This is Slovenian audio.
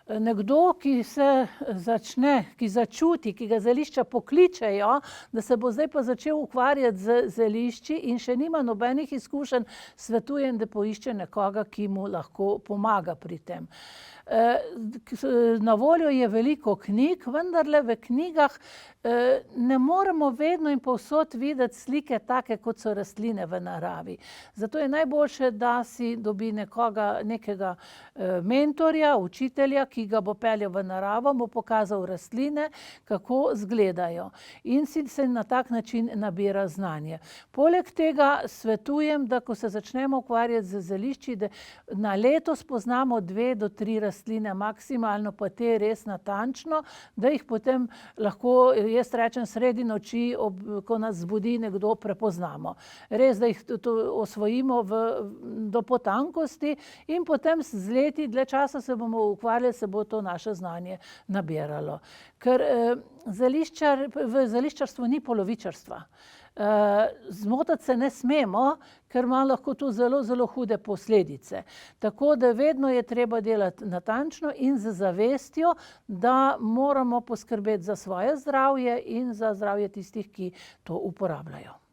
Nekdo, ki začuti, ki ga zelišča pokličejo, da se bo zdaj pa začel ukvarjati z zelišči in še nima nobenih izkušenj, svetujem, da poišče nekoga, ki mu lahko pomaga pri tem. Na voljo je veliko knjig, vendarle v knjigah ne moremo vedno in povsod videti slike take, kot so rastline v naravi. Zato je najboljše, da si dobi nekega mentorja, učitelja, ki ga bo peljal v naravo, mu pokazal rastline, kako izgledajo. In si se na tak način nabira znanje. Poleg tega svetujem, da ko se začnemo ukvarjati z zelišči, da na leto spoznamo 2 do 3 rastline, maksimalno pa te res natančno, da jih potem lahko, jaz rečem, sredi noči, ko nas zbudi nekdo, prepoznamo. Res, da jih osvojimo do potankosti in potem z leti, dlje časa se bomo ukvarjali, se bo to naše znanje nabiralo. Ker v zeliščarstvu ni polovičarstva. Zmotiti se ne smemo, ker ima lahko to zelo, zelo hude posledice. Tako da vedno je treba delati natančno in z zavestjo, da moramo poskrbeti za svoje zdravje in za zdravje tistih, ki to uporabljajo.